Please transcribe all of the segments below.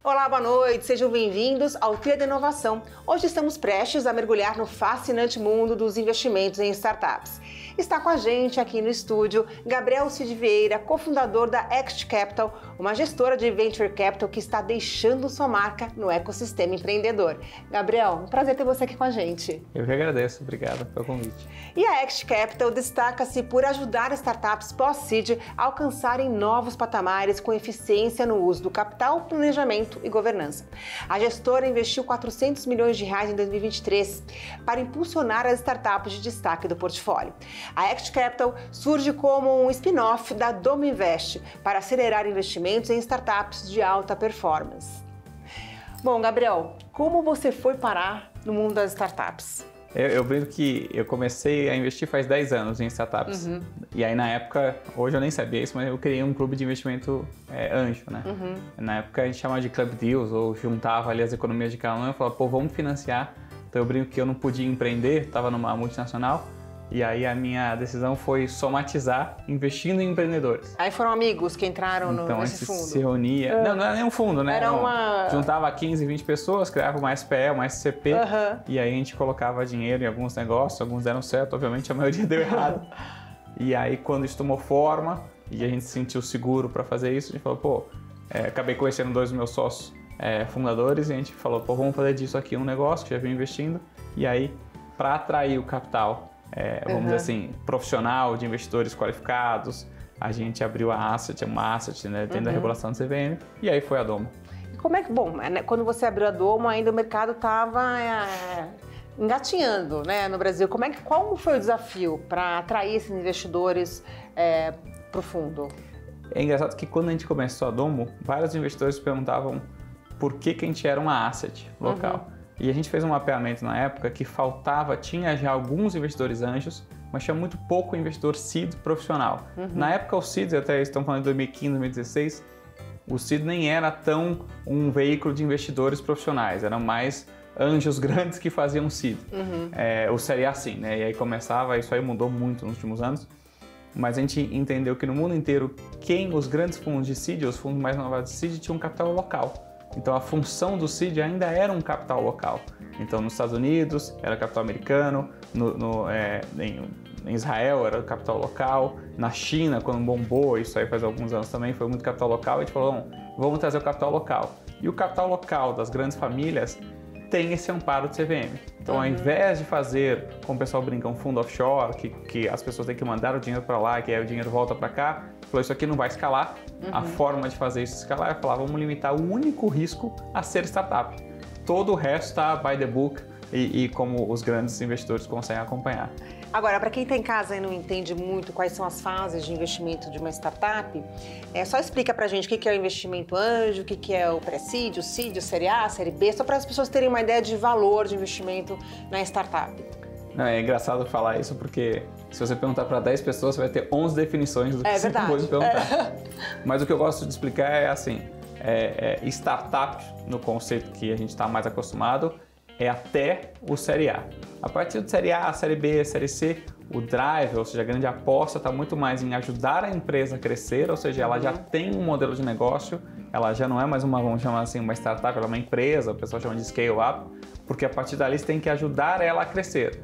Olá, boa noite, sejam bem-vindos ao Tria da Inovação. Hoje estamos prestes a mergulhar no fascinante mundo dos investimentos em startups. Está com a gente aqui no estúdio Gabriel Cid Vieira, cofundador da Ext Capital, uma gestora de Venture Capital que está deixando sua marca no ecossistema empreendedor. Gabriel, um prazer ter você aqui com a gente. Eu que agradeço, obrigado pelo convite. E a Ext Capital destaca-se por ajudar startups pós-seed a alcançarem novos patamares com eficiência no uso do capital, planejamento e governança. A gestora investiu 400 milhões de reais em 2023 para impulsionar as startups de destaque do portfólio. A Ext Capital surge como um spin-off da Domo Invest para acelerar investimentos em startups de alta performance. Bom, Gabriel, como você foi parar no mundo das startups? Eu brinco que eu comecei a investir faz 10 anos em startups. E aí na época, hoje eu nem sabia isso, mas eu criei um clube de investimento anjo, né? Na época a gente chamava de Club Deals, ou juntava ali as economias de cada um e falava, pô, vamos financiar. Então eu brinco que eu não podia empreender, estava numa multinacional. E aí a minha decisão foi somatizar investindo em empreendedores. Aí foram amigos que entraram então, nesse fundo? Se reunia... Não era nem um fundo, né? Era uma... Juntava 15, 20 pessoas, criava uma SPE, uma SCP, e aí a gente colocava dinheiro em alguns negócios, alguns deram certo, obviamente a maioria deu errado. E aí quando isso tomou forma e a gente se sentiu seguro para fazer isso, a gente falou, pô, acabei conhecendo dois dos meus sócios fundadores e a gente falou, pô, vamos fazer disso aqui um negócio que já vem investindo. E aí, para atrair o capital, vamos dizer assim, profissional, de investidores qualificados, a gente abriu uma asset, né, dentro da regulação do CVM, e aí foi a Domo. E como é que, bom, quando você abriu a Domo, ainda o mercado estava engatinhando, né, no Brasil. Qual foi o desafio para atrair esses investidores para o fundo? É engraçado que quando a gente começou a Domo, vários investidores perguntavam por que a gente era uma asset local. E a gente fez um mapeamento na época que tinha já alguns investidores anjos, mas tinha muito pouco investidor seed profissional. Na época o seed, até estão falando de 2015, 2016, o seed nem era tão um veículo de investidores profissionais, eram mais anjos grandes que faziam seed. O Série A sim, né? E aí começava, isso aí mudou muito nos últimos anos, mas a gente entendeu que no mundo inteiro, os grandes fundos de seed, os fundos mais novatos de seed, tinham um capital local. Então a função do seed ainda era um capital local. Então nos Estados Unidos era capital americano, em Israel era capital local, na China quando bombou, isso aí faz alguns anos também, foi muito capital local, a gente falou, vamos trazer o capital local. E o capital local das grandes famílias tem esse amparo do CVM. Então ao invés de fazer, como o pessoal brinca, um fundo offshore, que as pessoas têm que mandar o dinheiro para lá, que aí o dinheiro volta para cá, falou, isso aqui não vai escalar. A forma de fazer isso escalar é falar, vamos limitar o único risco a ser startup. Todo o resto está by the book e como os grandes investidores conseguem acompanhar. Agora, para quem está em casa e não entende muito quais são as fases de investimento de uma startup, só explica para a gente o que é o investimento anjo, o que é o pré-seed, o seed, o série A, série B, só para as pessoas terem uma ideia de valor de investimento na startup. Não, é engraçado falar isso porque se você perguntar para 10 pessoas, você vai ter 11 definições do que você acabou de perguntar. Mas o que eu gosto de explicar é assim, startup, no conceito que a gente está mais acostumado, é até o Série A. A partir do Série A, Série B, Série C, o drive, ou seja, a grande aposta está muito mais em ajudar a empresa a crescer, ou seja, ela já tem um modelo de negócio, ela já não é mais vamos chamar assim, uma startup, ela é uma empresa, o pessoal chama de scale-up, porque a partir dali você tem que ajudar ela a crescer.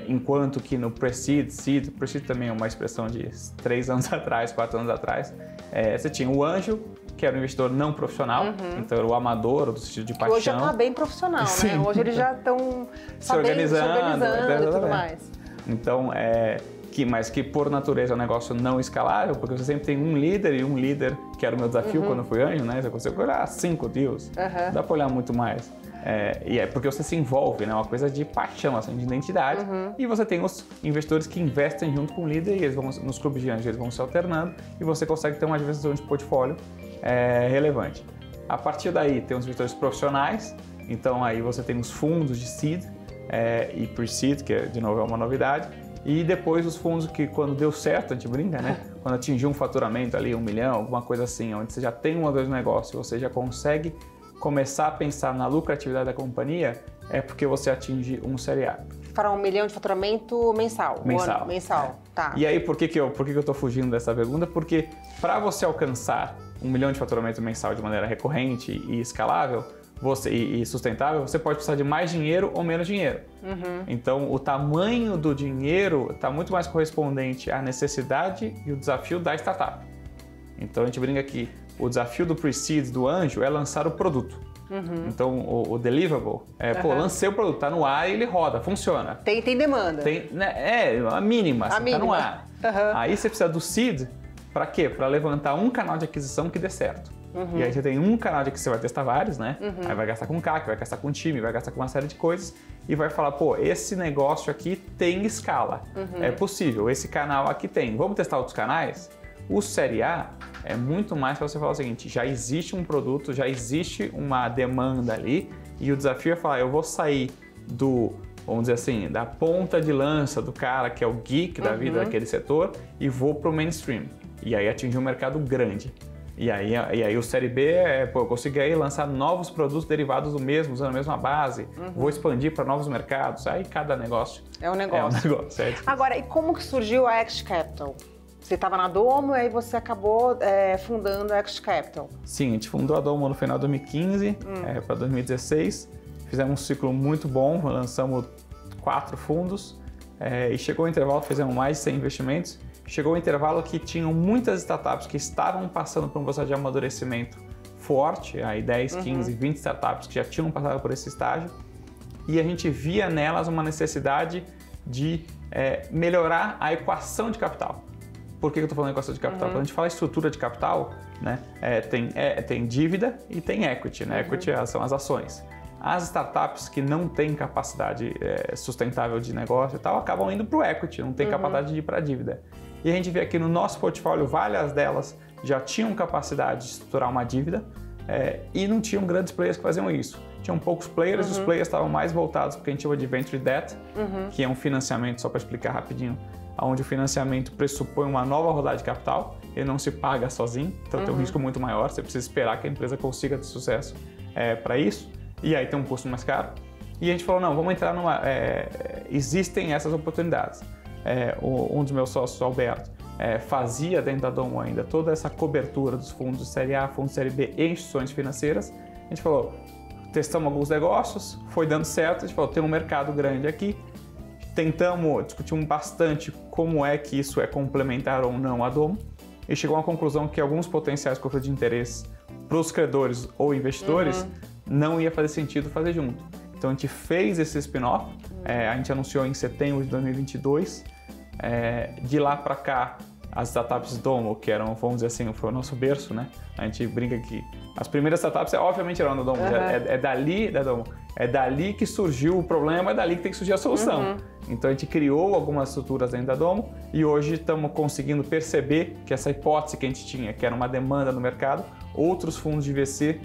Enquanto que no pre-seed, pre-seed também é uma expressão de 3 anos atrás, 4 anos atrás, você tinha o anjo, que era um investidor não profissional, então era o amador, do sentido de paixão. Hoje já está bem profissional, né? Hoje eles já estão se organizando e tudo mais. Então, mas que por natureza é um negócio não escalável, porque você sempre tem um líder, e um líder, que era o meu desafio quando eu fui anjo, né? Você consegue olhar 5 deals, dá para olhar muito mais. E é porque você se envolve, né? Uma coisa de paixão, assim, de identidade. E você tem os investidores que investem junto com o líder e eles vão, nos clubes de anjos, eles vão se alternando e você consegue ter uma diversificação de portfólio relevante. A partir daí tem os investidores profissionais, então aí você tem os fundos de seed e pre-seed, que de novo é uma novidade. E depois os fundos que quando deu certo, a gente brinca, né? Quando atingiu um faturamento ali, 1 milhão, alguma coisa assim, onde você já tem um modelo de negócio, você já consegue começar a pensar na lucratividade da companhia, é porque você atinge um Série A. Para 1 milhão de faturamento mensal? Mensal. Tá. E aí, por que eu tô fugindo dessa pergunta? Porque para você alcançar 1 milhão de faturamento mensal de maneira recorrente e escalável, e sustentável, você pode precisar de mais dinheiro ou menos dinheiro. Então, o tamanho do dinheiro está muito mais correspondente à necessidade e o desafio da startup. Então, a gente brinca que o desafio do pre-seed, do anjo, é lançar o produto. Então, o deliverable lancei o produto, está no ar e ele roda, funciona. Tem demanda. A mínima, está no ar. Aí você precisa do seed, para quê? Para levantar um canal de aquisição que dê certo. E aí você tem um canal de que você vai testar vários, né? Aí vai gastar com CAC, vai gastar com time, vai gastar com uma série de coisas e vai falar, pô, esse negócio aqui tem escala, é possível, esse canal aqui tem. Vamos testar outros canais? O Série A é muito mais para você falar o seguinte, já existe um produto, já existe uma demanda ali e o desafio é falar, eu vou sair vamos dizer assim, da ponta de lança do cara que é o geek da vida daquele setor e vou para o mainstream. E aí atingir um mercado grande. E aí o Série B eu consigo aí lançar novos produtos derivados do mesmo, usando a mesma base, vou expandir para novos mercados, aí cada negócio é um negócio. Certo? Agora, e como que surgiu a Equity Capital? Você estava na Domo e aí você acabou fundando a Equity Capital. Sim, a gente fundou a Domo no final de 2015 para 2016, fizemos um ciclo muito bom, lançamos 4 fundos e chegou o intervalo, fizemos mais de 100 investimentos. Chegou o intervalo que tinham muitas startups que estavam passando por um processo de amadurecimento forte, aí 10, 15, 20 startups que já tinham passado por esse estágio, e a gente via nelas uma necessidade de melhorar a equação de capital. Por que eu estou falando equação de capital? Quando a gente fala estrutura de capital, né, tem dívida e tem equity, né? Equity são as ações. As startups que não têm capacidade sustentável de negócio e tal, acabam indo para o equity, não tem capacidade de ir para a dívida. E a gente vê aqui no nosso portfólio, várias delas já tinham capacidade de estruturar uma dívida e não tinham grandes players que faziam isso. Tinham poucos players, os players estavam mais voltados para o que a gente chama de venture debt, que é um financiamento, só para explicar rapidinho, onde o financiamento pressupõe uma nova rodada de capital, ele não se paga sozinho, então tem um risco muito maior, você precisa esperar que a empresa consiga ter sucesso para isso, e aí tem um custo mais caro. E a gente falou, não, vamos entrar numa... existem essas oportunidades. Um dos meus sócios, Alberto, fazia dentro da Domo ainda toda essa cobertura dos fundos de Série A, fundos de Série B e instituições financeiras. A gente falou, testamos alguns negócios, foi dando certo, a gente falou, tem um mercado grande aqui, discutimos bastante como é que isso é complementar ou não à Domo e chegou a uma conclusão que alguns potenciais conflitos de interesse para os credores ou investidores não ia fazer sentido fazer junto. Então a gente fez esse spin-off, a gente anunciou em setembro de 2022, de lá para cá as startups Domo, que eram, vamos dizer assim, foi o nosso berço, né? A gente brinca que as primeiras startups obviamente eram da Domo, é dali que surgiu o problema, é dali que tem que surgir a solução. Então a gente criou algumas estruturas dentro da Domo e hoje estamos conseguindo perceber que essa hipótese que a gente tinha, que era uma demanda no mercado, outros fundos de VC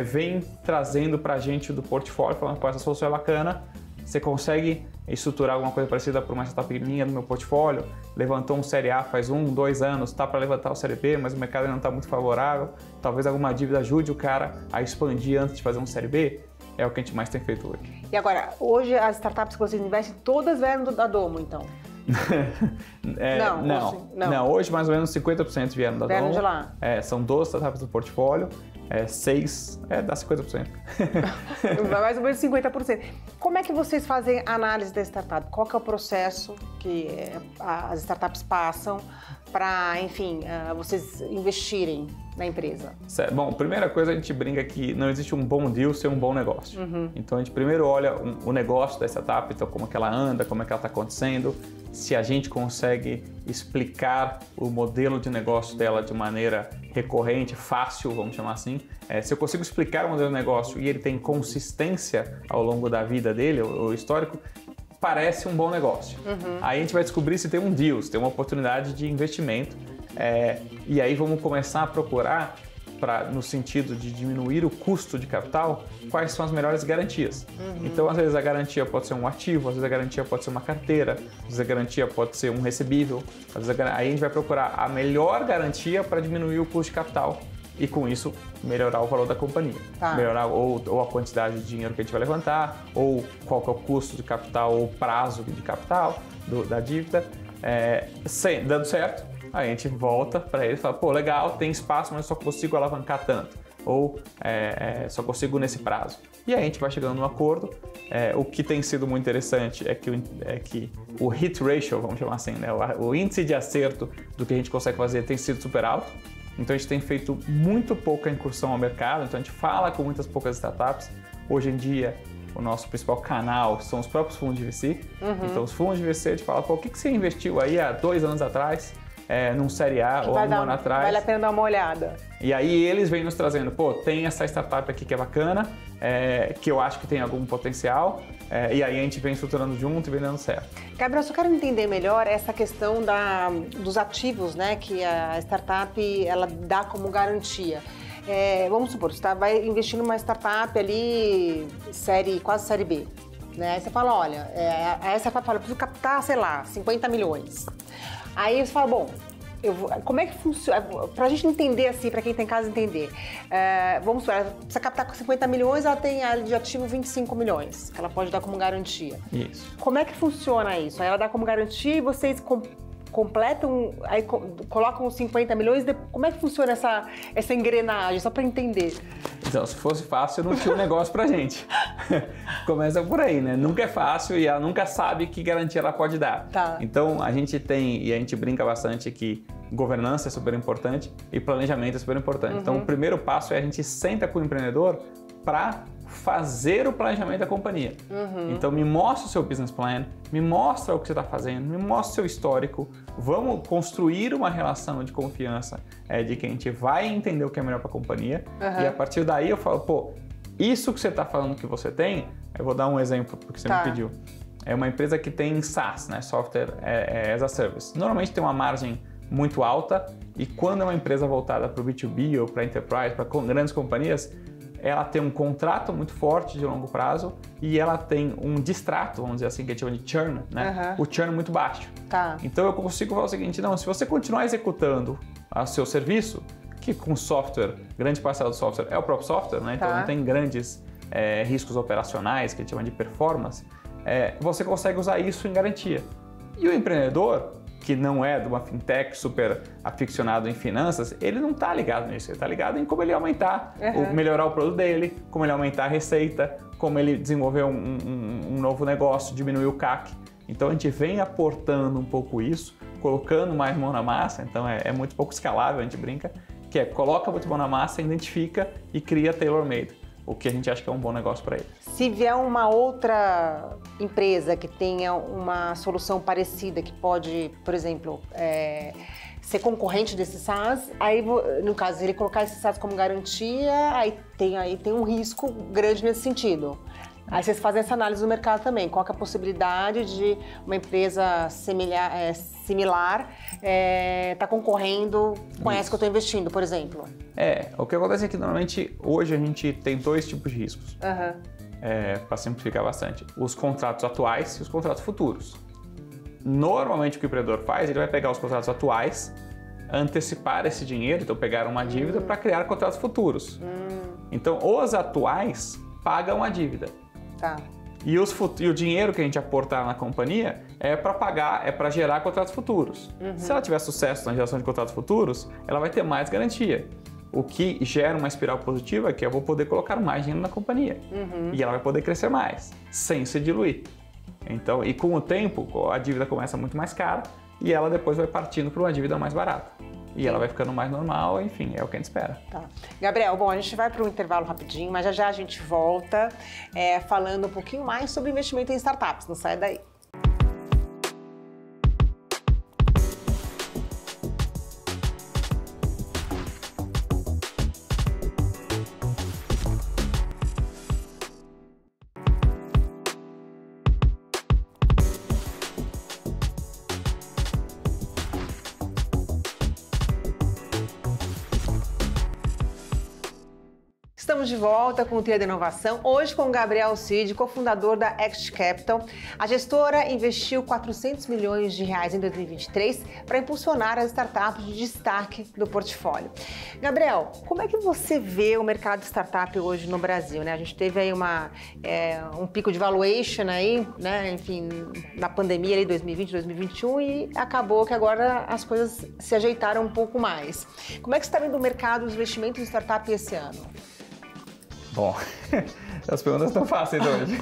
vêm trazendo para a gente do portfólio, falando, pô, essa solução é bacana, você consegue estruturar alguma coisa parecida para uma startup minha no meu portfólio, levantou um Série A faz 1, 2 anos, está para levantar o Série B, mas o mercado ainda não está muito favorável, talvez alguma dívida ajude o cara a expandir antes de fazer um Série B, é o que a gente mais tem feito hoje. E agora, hoje as startups que vocês investem, todas vieram da Domo, então? Não, hoje mais ou menos 50% vieram da Domo. De lá. São 12 startups do portfólio, 6 dá 50%. Mais ou menos 50%. Como é que vocês fazem a análise da startup? Qual que é o processo que as startups passam para, enfim, vocês investirem na empresa? Certo. Bom, primeira coisa, a gente brinca que não existe um bom deal sem um bom negócio. Então a gente primeiro olha o negócio da startup, então como é que ela anda, como é que ela está acontecendo, se a gente consegue explicar o modelo de negócio dela de maneira recorrente, fácil, vamos chamar assim. Se eu consigo explicar o modelo de negócio e ele tem consistência ao longo da vida dele, o histórico, parece um bom negócio. Aí a gente vai descobrir se tem um deal, se tem uma oportunidade de investimento. E aí vamos começar a procurar, no sentido de diminuir o custo de capital, quais são as melhores garantias. Então, às vezes a garantia pode ser um ativo, às vezes a garantia pode ser uma carteira, às vezes a garantia pode ser um recebível, às vezes aí a gente vai procurar a melhor garantia para diminuir o custo de capital e, com isso, melhorar o valor da companhia. Melhorar ou a quantidade de dinheiro que a gente vai levantar, ou qual que é o custo de capital ou prazo de capital da dívida. Dando certo, Aí a gente volta para ele e fala, pô, legal, tem espaço, mas só consigo alavancar tanto. Ou só consigo nesse prazo. E aí a gente vai chegando num acordo. O que tem sido muito interessante é que o hit ratio, vamos chamar assim, né? O índice de acerto do que a gente consegue fazer tem sido super alto. Então a gente tem feito muito pouca incursão ao mercado, então a gente fala com muitas poucas startups. Hoje em dia, o nosso principal canal são os próprios fundos de VC. Então os fundos de VC, a gente fala, pô, o que você investiu aí há 2 anos atrás? Num Série A ou um ano atrás. Vale a pena dar uma olhada. E aí eles vêm nos trazendo, pô, tem essa startup aqui que é bacana, que eu acho que tem algum potencial, e aí a gente vem estruturando junto e vem dando certo. Gabriel, eu só quero entender melhor essa questão dos ativos, né, que a startup ela dá como garantia. Vamos supor, você vai investir numa startup ali, quase série B. Né? Aí você fala, olha, a startup fala, eu preciso captar, sei lá, 50 milhões. Aí você fala, bom, como é que funciona? Para a gente entender assim, para quem está em casa entender, vamos supor, ela precisa captar com 50 milhões, ela tem de ativo 25 milhões, que ela pode dar como garantia. Isso. Como é que funciona isso? Aí ela dá como garantia e vocês completam, aí colocam os 50 milhões, como é que funciona essa engrenagem, só para entender? Então, se fosse fácil, não tinha um negócio pra gente. Começa por aí, né? Nunca é fácil e ela nunca sabe que garantia ela pode dar. Tá. Então, a gente tem, e a gente brinca bastante que governança é super importante e planejamento é super importante. Então, o primeiro passo é a gente senta com o empreendedor para fazer o planejamento da companhia. Então, me mostra o seu business plan, me mostra o que você está fazendo, me mostra o seu histórico, vamos construir uma relação de confiança de que a gente vai entender o que é melhor para a companhia e a partir daí eu falo, pô, isso que você está falando que você tem, eu vou dar um exemplo porque você me pediu. É uma empresa que tem SaaS, né? Software as a Service. Normalmente tem uma margem muito alta e quando é uma empresa voltada para o B2B ou para Enterprise, para grandes companhias, ela tem um contrato muito forte de longo prazo e ela tem um distrato, vamos dizer assim, que a gente chama de churn, né? O churn muito baixo. Tá. Então eu consigo falar o seguinte, não, se você continuar executando o seu serviço, que com software, grande parcela do software é o próprio software, né? Então não tem grandes riscos operacionais, que a gente chama de performance, você consegue usar isso em garantia. E o empreendedor, que não é de uma fintech super aficionado em finanças, ele não está ligado nisso, ele está ligado em como ele aumentar, melhorar o produto dele, como ele aumentar a receita, como ele desenvolver um novo negócio, diminuir o CAC. Então a gente vem aportando um pouco isso, colocando mais mão na massa, então é muito pouco escalável, a gente brinca, que coloca muito mão na massa, identifica e cria tailor-made, o que a gente acha que é um bom negócio para ele. Se vier uma outra empresa que tenha uma solução parecida, que pode, por exemplo, ser concorrente desse SaaS, aí, no caso, ele colocar esse SaaS como garantia, aí tem um risco grande nesse sentido. Aí vocês fazem essa análise do mercado também. Qual que é a possibilidade de uma empresa similar tá concorrendo com essa que eu estou investindo, por exemplo? O que acontece é que normalmente hoje a gente tem 2 tipos de riscos. Para simplificar bastante. Os contratos atuais e os contratos futuros. Normalmente o que o empreendedor faz, ele vai pegar os contratos atuais, antecipar esse dinheiro, então pegar uma dívida para criar contratos futuros. Então os atuais pagam a dívida. Tá. E o dinheiro que a gente aportar na companhia é para gerar contratos futuros. Se ela tiver sucesso na geração de contratos futuros, ela vai ter mais garantia. O que gera uma espiral positiva é que eu vou poder colocar mais dinheiro na companhia. E ela vai poder crescer mais, sem se diluir. Então, e com o tempo, a dívida começa muito mais cara e ela depois vai partindo para uma dívida mais barata. E ela vai ficando mais normal, enfim, é o que a gente espera. Tá. Gabriel, bom, a gente vai para um intervalo rapidinho, mas já a gente volta falando um pouquinho mais sobre investimento em startups. Não sai daí. Estamos de volta com o Trilha da Inovação, hoje com o Gabriel Cid, cofundador da Equity Capital. A gestora investiu 400 milhões de reais em 2023 para impulsionar as startups de destaque do portfólio. Gabriel, como é que você vê o mercado de startup hoje no Brasil, né? A gente teve aí um pico de valuation aí, né? Enfim, na pandemia ali 2020, 2021 e acabou que agora as coisas se ajeitaram um pouco mais. Como é que você está vendo o mercado dos investimentos em startup esse ano? Bom, as perguntas estão fáceis hoje.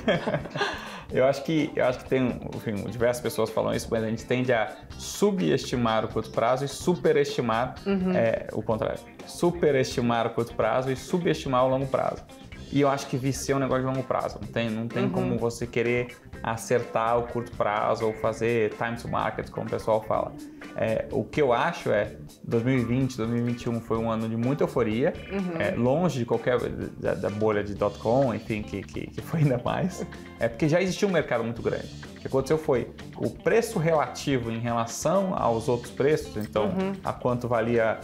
Eu acho que tem, enfim, diversas pessoas falam isso, mas a gente tende a subestimar o curto prazo e superestimar o contrário. Superestimar o curto prazo e subestimar o longo prazo. E eu acho que VC é um negócio de longo prazo. Não tem como você querer acertar o curto prazo ou fazer time to market, como o pessoal fala. O que eu acho 2020, 2021 foi um ano de muita euforia, longe de qualquer da bolha de .com, enfim, que foi ainda mais. Porque já existia um mercado muito grande. O que aconteceu foi o preço relativo em relação aos outros preços, então a quanto valia,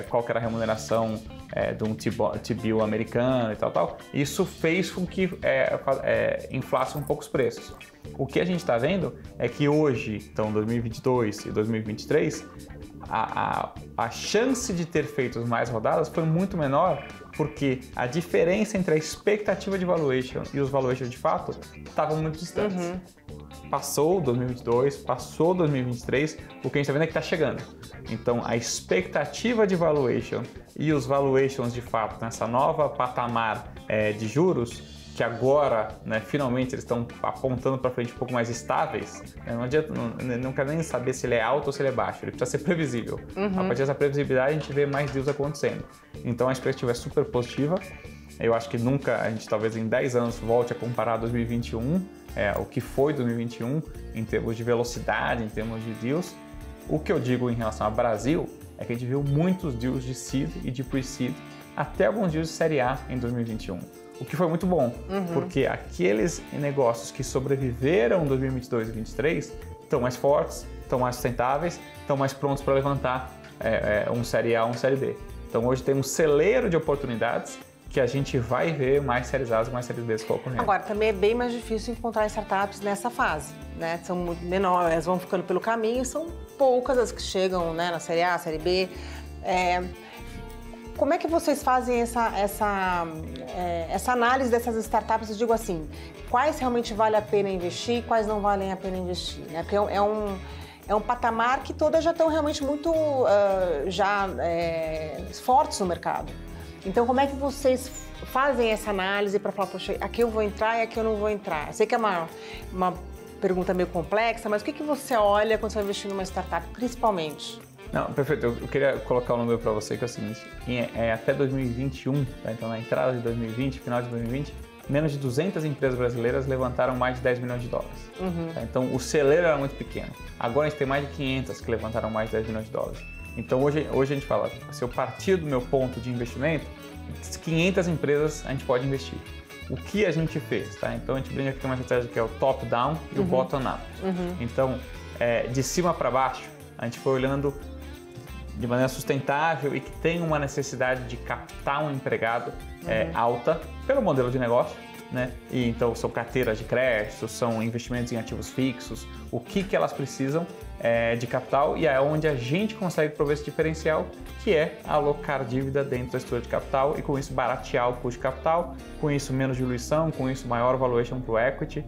qual que era a remuneração de um T-bill americano e tal, isso fez com que inflasse um pouco os preços. O que a gente está vendo é que hoje, então 2022 e 2023, a chance de ter feito mais rodadas foi muito menor porque a diferença entre a expectativa de valuation e os valuations de fato estavam muito distantes. Passou 2022, passou 2023, o que a gente está vendo é que está chegando. Então, a expectativa de valuation e os valuations de fato nessa nova patamar de juros, que agora, né, finalmente eles estão apontando para frente um pouco mais estáveis, não adianta, não quero nem saber se ele é alto ou se ele é baixo, ele precisa ser previsível. A partir dessa previsibilidade a gente vê mais deals acontecendo. Então a expectativa é super positiva. Eu acho que nunca, a gente talvez em 10 anos volte a comparar 2021, o que foi 2021 em termos de velocidade, em termos de deals. O que eu digo em relação ao Brasil é que a gente viu muitos deals de seed e de pre-seed, até alguns deals de série A em 2021. O que foi muito bom, porque aqueles negócios que sobreviveram em 2022 e 2023 estão mais fortes, estão mais sustentáveis, estão mais prontos para levantar um série A ou um série B. Então hoje tem um celeiro de oportunidades que a gente vai ver mais séries A e mais séries B ocorrendo. Agora, também é bem mais difícil encontrar startups nessa fase, né? São muito menores, elas vão ficando pelo caminho, são poucas as que chegam, né, na série A, série B. Como é que vocês fazem essa análise dessas startups? Eu digo assim, quais realmente vale a pena investir e quais não valem a pena investir, né? Porque é um patamar que todas já estão realmente muito fortes no mercado. Então, como é que vocês fazem essa análise para falar, poxa, aqui eu vou entrar e aqui eu não vou entrar? Eu sei que é uma pergunta meio complexa, mas o que você olha quando você vai investir numa startup, principalmente? Não, perfeito. Eu queria colocar um número para você que é o seguinte, até 2021, tá? Então na entrada de 2020, final de 2020, menos de 200 empresas brasileiras levantaram mais de 10 milhões de dólares. Tá? Então o celeiro era muito pequeno. Agora a gente tem mais de 500 que levantaram mais de 10 milhões de dólares. Então hoje a gente fala, se eu partir do meu ponto de investimento, 500 empresas a gente pode investir. O que a gente fez, tá? Então a gente brinca que tem uma estratégia que é o top-down e o bottom-up. Então, de cima para baixo, a gente foi olhando de maneira sustentável e que tem uma necessidade de captar um empregado alta pelo modelo de negócio, né? E então são carteiras de crédito, são investimentos em ativos fixos, o que elas precisam de capital e é onde a gente consegue prover esse diferencial, que é alocar dívida dentro da estrutura de capital e com isso baratear o custo de capital, com isso menos diluição, com isso maior valuation para o equity,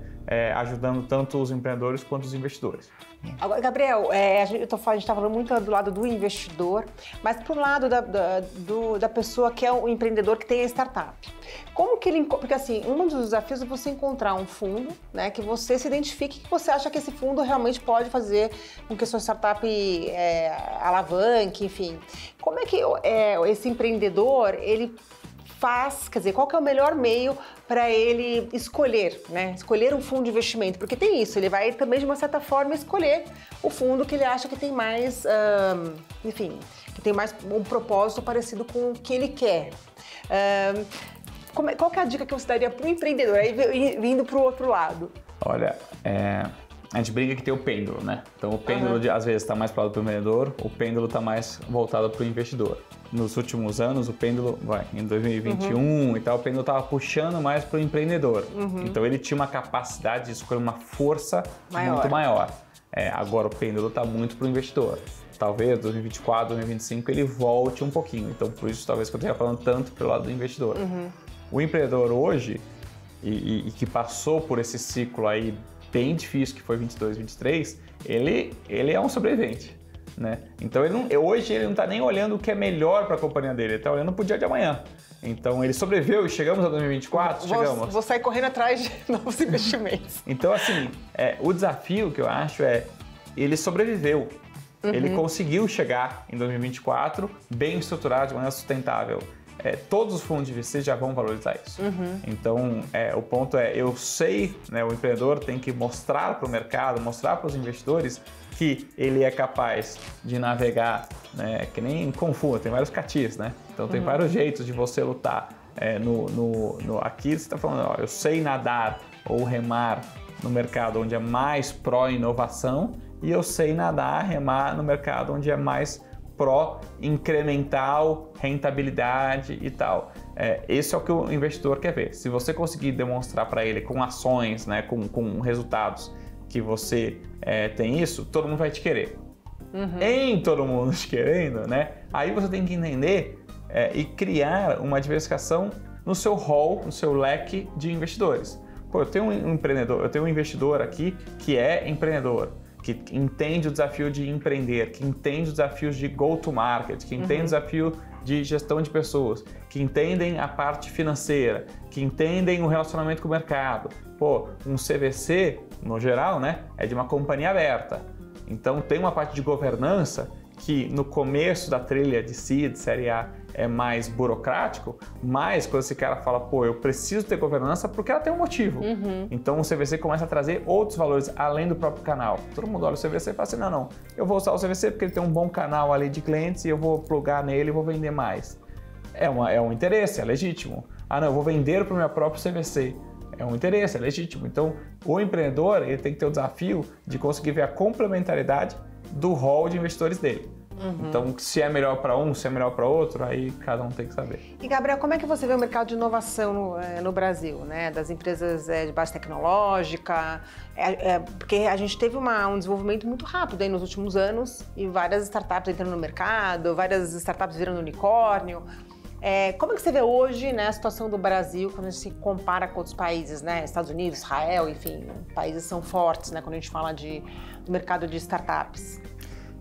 ajudando tanto os empreendedores quanto os investidores. Agora, Gabriel, a gente está falando muito do lado do investidor, mas para o lado da pessoa que é o empreendedor que tem a startup. Como que ele... Porque assim, um dos desafios é você encontrar um fundo, né, que você se identifique, que você acha que esse fundo realmente pode fazer com que a sua startup alavanque, enfim. Como é que esse empreendedor, ele faz, quer dizer, qual que é o melhor meio para ele escolher, né? Escolher um fundo de investimento, porque tem isso, ele vai também de uma certa forma escolher o fundo que ele acha que tem mais, enfim, que tem mais um propósito parecido com o que ele quer. Qual que é a dica que você daria para o empreendedor, aí vindo para o outro lado? Olha, A gente brinca que tem o pêndulo, né? Então o pêndulo às vezes está mais para o lado do empreendedor, o pêndulo está mais voltado para o investidor. Nos últimos anos, o pêndulo, em 2021 e tal, o pêndulo estava puxando mais para o empreendedor. Então ele tinha uma capacidade de escolher uma força muito maior. Agora o pêndulo está muito para o investidor. Talvez 2024, 2025 ele volte um pouquinho. Então por isso talvez que eu esteja falando tanto pelo lado do investidor. O empreendedor hoje, e que passou por esse ciclo aí bem difícil, que foi 22, 23, ele é um sobrevivente, né? Então hoje ele não está nem olhando o que é melhor para a companhia dele, ele está olhando para o dia de amanhã. Então ele sobreviveu e chegamos a 2024, chegamos. Vou sair correndo atrás de novos investimentos. Então assim, o desafio que eu acho ele sobreviveu. Ele conseguiu chegar em 2024 bem estruturado, de maneira sustentável. Todos os fundos de VC já vão valorizar isso. Então, o ponto eu sei, né, o empreendedor tem que mostrar para o mercado, mostrar para os investidores que ele é capaz de navegar, né, que nem Kung Fu, tem vários katis, né? Então, tem vários jeitos de você lutar. Aqui você está falando, eu sei nadar ou remar no mercado onde é mais pró-inovação e eu sei nadar, remar no mercado onde é mais pró-incremental, rentabilidade e tal. Esse é o que o investidor quer ver. Se você conseguir demonstrar para ele com ações, né, com resultados, que você tem isso, todo mundo vai te querer. Em todo mundo te querendo, né? Aí você tem que entender e criar uma diversificação no seu hall, no seu leque de investidores. Pô, eu tenho um empreendedor, eu tenho um investidor aqui que é empreendedor, que entende o desafio de empreender, que entende os desafios de go-to-market, que entende o desafio de gestão de pessoas, que entendem a parte financeira, que entendem o relacionamento com o mercado. Pô, um CVC, no geral, né, é de uma companhia aberta. Então tem uma parte de governança que no começo da trilha de seed, série A, é mais burocrático, mas quando esse cara fala, pô, eu preciso ter governança porque ela tem um motivo. Então o CVC começa a trazer outros valores além do próprio canal. Todo mundo olha o CVC e fala assim, não, eu vou usar o CVC porque ele tem um bom canal ali de clientes e eu vou plugar nele e vou vender mais. É um interesse, é legítimo. Ah, não, eu vou vender para o meu próprio CVC. É um interesse, é legítimo. Então o empreendedor ele tem que ter o desafio de conseguir ver a complementaridade do hall de investidores dele. Então, se é melhor para um, se é melhor para outro, aí cada um tem que saber. E, Gabriel, como é que você vê o mercado de inovação no Brasil, né? Das empresas de base tecnológica? Porque a gente teve um desenvolvimento muito rápido aí nos últimos anos e várias startups entrando no mercado, várias startups virando unicórnio. Como é que você vê hoje, né, a situação do Brasil quando a gente se compara com outros países, né? Estados Unidos, Israel, enfim, países são fortes, né, quando a gente fala do mercado de startups.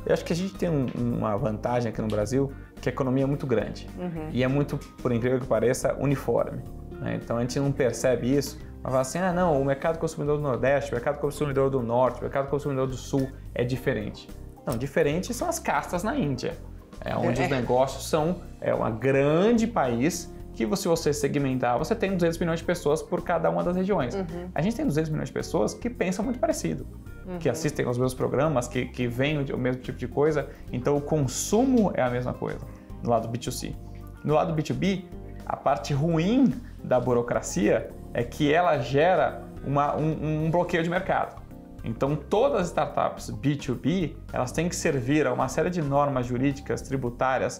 Eu acho que a gente tem uma vantagem aqui no Brasil, que a economia é muito grande. E é muito, por incrível que pareça, uniforme, né? Então a gente não percebe isso, mas fala assim, não, o mercado consumidor do Nordeste, o mercado consumidor do Norte, o mercado consumidor do Sul é diferente. Não, diferente são as castas na Índia, onde os negócios são um grande país que se você segmentar, você tem 200 milhões de pessoas por cada uma das regiões. A gente tem 200 milhões de pessoas que pensam muito parecido, que assistem aos meus programas, que veem o mesmo tipo de coisa, então o consumo é a mesma coisa, no lado B2C. No lado B2B, a parte ruim da burocracia é que ela gera um bloqueio de mercado. Então todas as startups B2B, elas têm que servir a uma série de normas jurídicas, tributárias,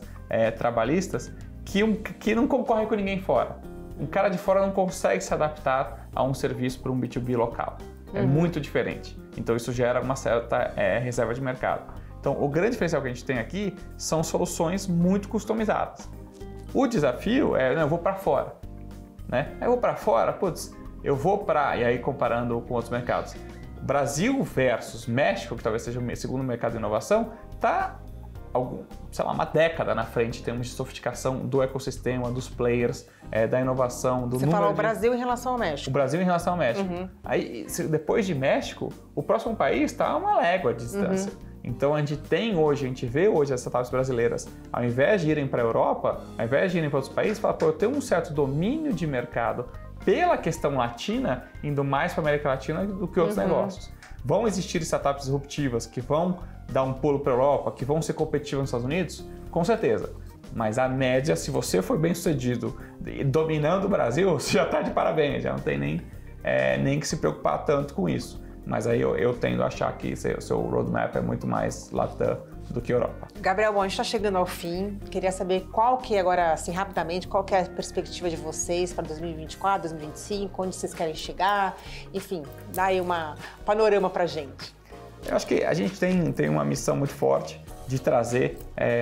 trabalhistas, que não concorre com ninguém fora. Um cara de fora não consegue se adaptar a um serviço para um B2B local. É muito diferente. Então isso gera uma certa reserva de mercado. Então o grande diferencial que a gente tem aqui são soluções muito customizadas. O desafio eu vou para fora, né? Eu vou para fora, e aí comparando com outros mercados. Brasil versus México, que talvez seja o segundo mercado de inovação, está uma década na frente em termos de sofisticação do ecossistema, dos players, da inovação, do número. Você fala o Brasil em relação ao México. O Brasil em relação ao México. Aí, depois de México, o próximo país está a uma légua de distância. Então a gente vê hoje as startups brasileiras, ao invés de irem para a Europa, ao invés de irem para outros países, falam, eu tenho um certo domínio de mercado pela questão latina, indo mais para a América Latina do que outros negócios. Vão existir startups disruptivas que vão dar um pulo para a Europa, que vão ser competitivas nos Estados Unidos? Com certeza. Mas a média, se você for bem sucedido dominando o Brasil, você já está de parabéns, já não tem nem que se preocupar tanto com isso. mas aí eu tendo a achar que o seu roadmap é muito mais Latam do que Europa. Gabriel, bom, a gente está chegando ao fim. Queria saber qual que agora, assim, rapidamente, qual que é a perspectiva de vocês para 2024, 2025, onde vocês querem chegar, enfim, dá aí um panorama para a gente. Eu acho que a gente tem uma missão muito forte de trazer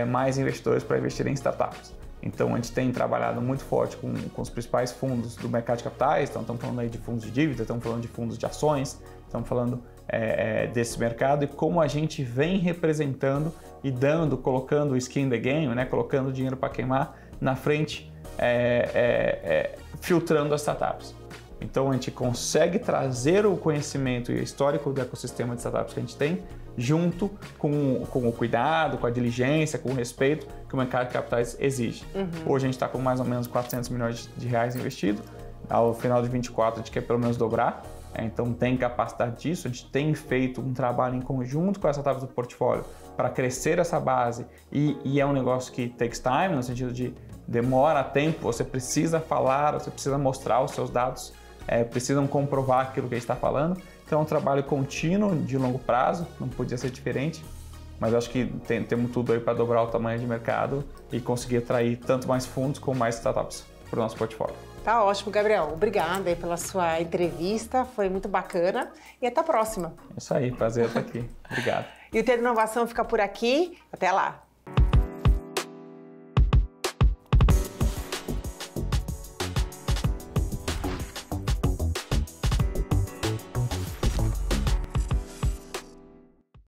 mais investidores para investir em startups. Então, a gente tem trabalhado muito forte com os principais fundos do mercado de capitais, então estamos falando aí de fundos de dívida, estamos falando de fundos de ações, estamos falando desse mercado e como a gente vem representando e colocando o skin in the game, né, colocando dinheiro para queimar na frente, filtrando as startups. Então, a gente consegue trazer o conhecimento e o histórico do ecossistema de startups que a gente tem, junto com o cuidado, com a diligência, com o respeito que o mercado de capitais exige. Hoje a gente está com mais ou menos 400 milhões de reais investido. Ao final de 2024 a gente quer pelo menos dobrar, então tem capacidade disso. A gente tem feito um trabalho em conjunto com as startups do portfólio para crescer essa base e é um negócio que takes time, no sentido de demora tempo, você precisa falar, você precisa mostrar os seus dados, precisam comprovar aquilo que a gente está falando. Então é um trabalho contínuo, de longo prazo, não podia ser diferente, mas acho que temos tudo aí para dobrar o tamanho de mercado e conseguir atrair tanto mais fundos como mais startups para o nosso portfólio. Tá ótimo, Gabriel. Obrigada aí pela sua entrevista, foi muito bacana e até a próxima. É isso aí, prazer estar aqui. Obrigado. E o Ter Inovação fica por aqui. Até lá.